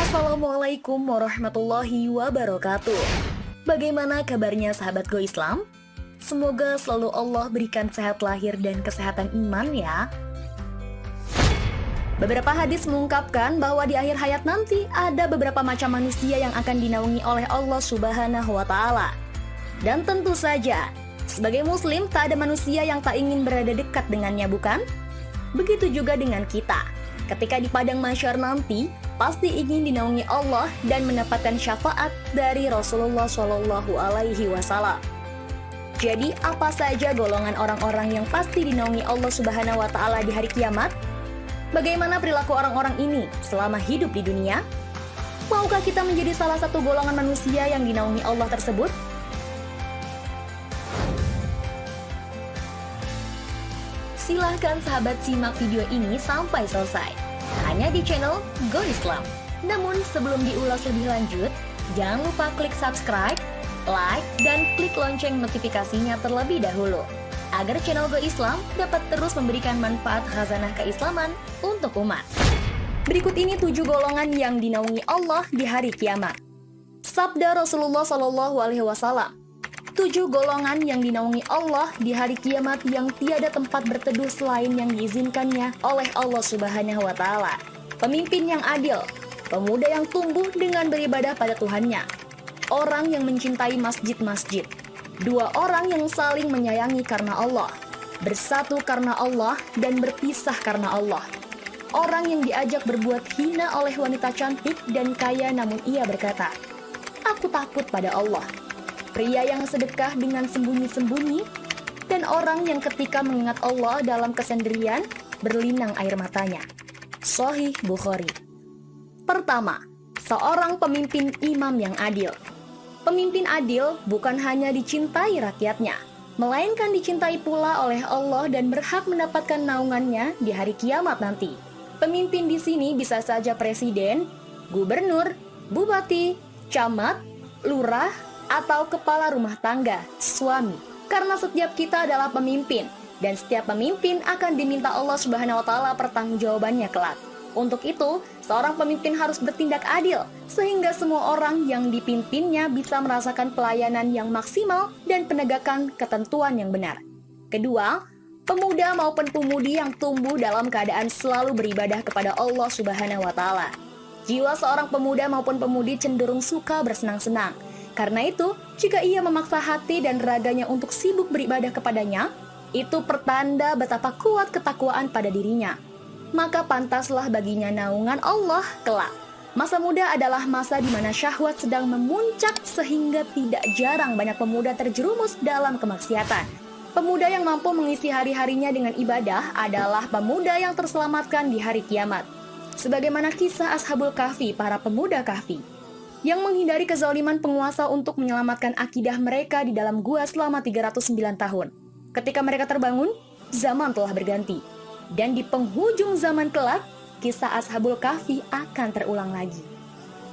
Assalamualaikum warahmatullahi wabarakatuh. Bagaimana kabarnya sahabat Go Islam? Semoga selalu Allah berikan sehat lahir dan kesehatan iman ya. Beberapa hadis mengungkapkan bahwa di akhir hayat nanti ada beberapa macam manusia yang akan dinaungi oleh Allah Subhanahu wa Ta'ala. Dan tentu saja, sebagai Muslim tak ada manusia yang tak ingin berada dekat dengannya, bukan? Begitu juga dengan kita. Ketika di padang mahsyar nanti, pasti ingin dinaungi Allah dan mendapatkan syafaat dari Rasulullah Shallallahu Alaihi Wasallam. Jadi, apa saja golongan orang-orang yang pasti dinaungi Allah Subhanahu Wa Taala di hari kiamat? Bagaimana perilaku orang-orang ini selama hidup di dunia? Maukah kita menjadi salah satu golongan manusia yang dinaungi Allah tersebut? Silahkan sahabat simak video ini sampai selesai, hanya di channel Go Islam. Namun sebelum diulas lebih lanjut, jangan lupa klik subscribe, like, dan klik lonceng notifikasinya terlebih dahulu, agar channel Go Islam dapat terus memberikan manfaat khazanah keislaman untuk umat. Berikut ini 7 golongan yang dinaungi Allah di hari kiamat. Sabda Rasulullah SAW, 7 golongan yang dinaungi Allah di hari kiamat yang tiada tempat berteduh selain yang diizinkannya oleh Allah Subhanahu wa Ta'ala. Pemimpin yang adil, pemuda yang tumbuh dengan beribadah pada Tuhannya, orang yang mencintai masjid-masjid, 2 orang yang saling menyayangi karena Allah, bersatu karena Allah dan berpisah karena Allah, orang yang diajak berbuat hina oleh wanita cantik dan kaya namun ia berkata, "Aku takut pada Allah." Pria yang sedekah dengan sembunyi-sembunyi, dan orang yang ketika mengingat Allah dalam kesendirian, berlinang air matanya. Sahih Bukhari. Pertama, seorang pemimpin imam yang adil. Pemimpin adil bukan hanya dicintai rakyatnya, melainkan dicintai pula oleh Allah dan berhak mendapatkan naungannya di hari kiamat nanti. Pemimpin di sini bisa saja presiden, gubernur, bupati, camat, lurah, atau kepala rumah tangga, suami. Karena setiap kita adalah pemimpin, dan setiap pemimpin akan diminta Allah Subhanahu wa Ta'ala pertanggungjawabannya kelak. Untuk itu, seorang pemimpin harus bertindak adil, sehingga semua orang yang dipimpinnya bisa merasakan pelayanan yang maksimal dan penegakan ketentuan yang benar. Kedua, pemuda maupun pemudi yang tumbuh dalam keadaan selalu beribadah kepada Allah Subhanahu wa Ta'ala. Jiwa seorang pemuda maupun pemudi cenderung suka bersenang-senang. Karena itu, jika ia memaksa hati dan raganya untuk sibuk beribadah kepadanya, itu pertanda betapa kuat ketakwaan pada dirinya. Maka pantaslah baginya naungan Allah kelak. Masa muda adalah masa di mana syahwat sedang memuncak sehingga tidak jarang banyak pemuda terjerumus dalam kemaksiatan. Pemuda yang mampu mengisi hari-harinya dengan ibadah adalah pemuda yang terselamatkan di hari kiamat. Sebagaimana kisah Ashabul Kahfi, para pemuda Kahfi, yang menghindari kezaliman penguasa untuk menyelamatkan akidah mereka di dalam gua selama 309 tahun. Ketika mereka terbangun, zaman telah berganti. Dan di penghujung zaman kelak, kisah Ashabul Kahfi akan terulang lagi.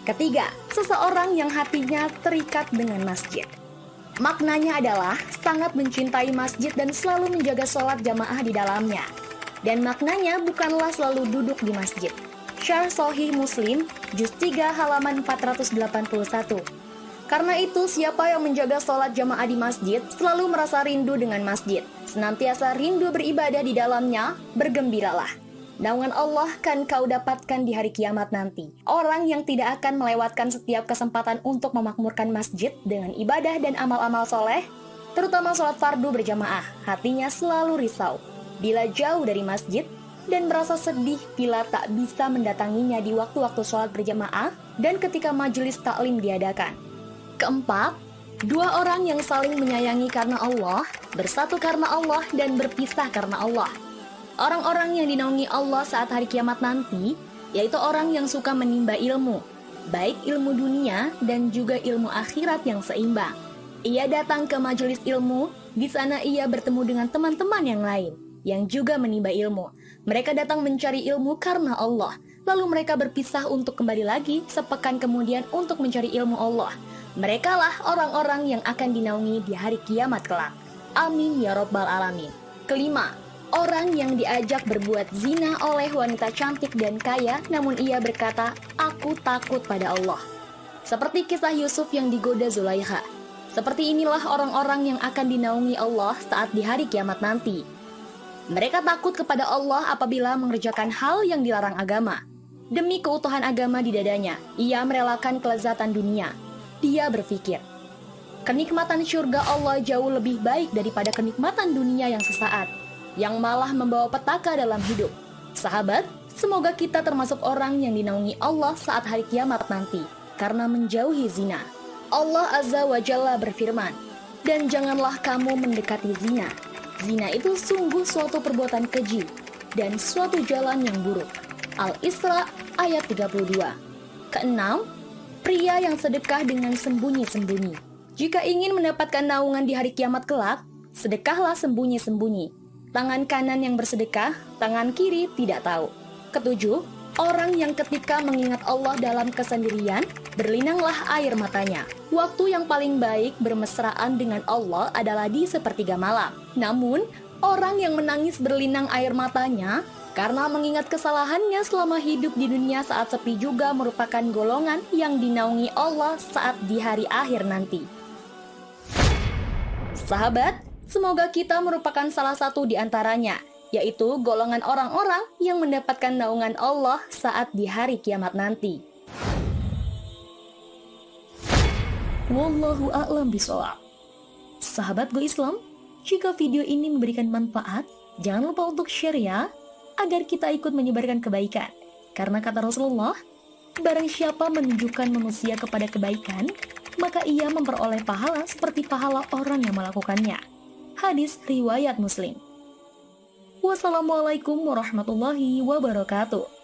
Ketiga, seseorang yang hatinya terikat dengan masjid. Maknanya adalah sangat mencintai masjid dan selalu menjaga sholat jamaah di dalamnya. Dan maknanya bukanlah selalu duduk di masjid. Syarh Sahih Muslim, Juz 3 halaman 481. Karena itu, siapa yang menjaga sholat jamaah di masjid selalu merasa rindu dengan masjid, senantiasa rindu beribadah di dalamnya, bergembiralah. Naungan Allah kan kau dapatkan di hari kiamat nanti. Orang yang tidak akan melewatkan setiap kesempatan untuk memakmurkan masjid dengan ibadah dan amal-amal soleh, terutama sholat fardu berjamaah, hatinya selalu risau bila jauh dari masjid, dan merasa sedih bila tak bisa mendatanginya di waktu-waktu sholat berjamaah dan ketika majelis taklim diadakan. Keempat, 2 orang yang saling menyayangi karena Allah, bersatu karena Allah, dan berpisah karena Allah. Orang-orang yang dinaungi Allah saat hari kiamat nanti, yaitu orang yang suka menimba ilmu, baik ilmu dunia dan juga ilmu akhirat yang seimbang. Ia datang ke majelis ilmu, di sana ia bertemu dengan teman-teman yang lain, yang juga menimba ilmu. Mereka datang mencari ilmu karena Allah, lalu mereka berpisah untuk kembali lagi sepekan kemudian untuk mencari ilmu Allah. Merekalah orang-orang yang akan dinaungi di hari kiamat kelak. Amin ya Rabbal Alamin. Kelima, Orang yang diajak berbuat zina oleh wanita cantik dan kaya, namun ia berkata, "Aku takut pada Allah." Seperti kisah Yusuf yang digoda Zulaikha. Seperti inilah orang-orang yang akan dinaungi Allah saat di hari kiamat nanti. Mereka takut kepada Allah apabila mengerjakan hal yang dilarang agama. Demi keutuhan agama di dadanya, ia merelakan kelezatan dunia. Dia berpikir, kenikmatan surga Allah jauh lebih baik daripada kenikmatan dunia yang sesaat, yang malah membawa petaka dalam hidup. Sahabat, semoga kita termasuk orang yang dinaungi Allah saat hari kiamat nanti, karena menjauhi zina. Allah Azza wa Jalla berfirman, "Dan janganlah kamu mendekati zina. Zina itu sungguh suatu perbuatan keji, dan suatu jalan yang buruk." Al-Isra ayat 32. Keenam, pria yang sedekah dengan sembunyi-sembunyi. Jika ingin mendapatkan naungan di hari kiamat kelak, sedekahlah sembunyi-sembunyi. Tangan kanan yang bersedekah, tangan kiri tidak tahu. Ketujuh, orang yang ketika mengingat Allah dalam kesendirian, berlinanglah air matanya. Waktu yang paling baik bermesraan dengan Allah adalah di sepertiga malam. Namun, orang yang menangis berlinang air matanya karena mengingat kesalahannya selama hidup di dunia saat sepi juga merupakan golongan yang dinaungi Allah saat di hari akhir nanti. Sahabat, semoga kita merupakan salah satu di antaranya, yaitu golongan orang-orang yang mendapatkan naungan Allah saat di hari kiamat nanti. Wallahu a'lam bishawab. Sahabat Go Islam, jika video ini memberikan manfaat, jangan lupa untuk share ya, agar kita ikut menyebarkan kebaikan. Karena kata Rasulullah, barang siapa menunjukkan manusia kepada kebaikan, maka ia memperoleh pahala seperti pahala orang yang melakukannya. Hadis riwayat Muslim. Wassalamualaikum warahmatullahi wabarakatuh.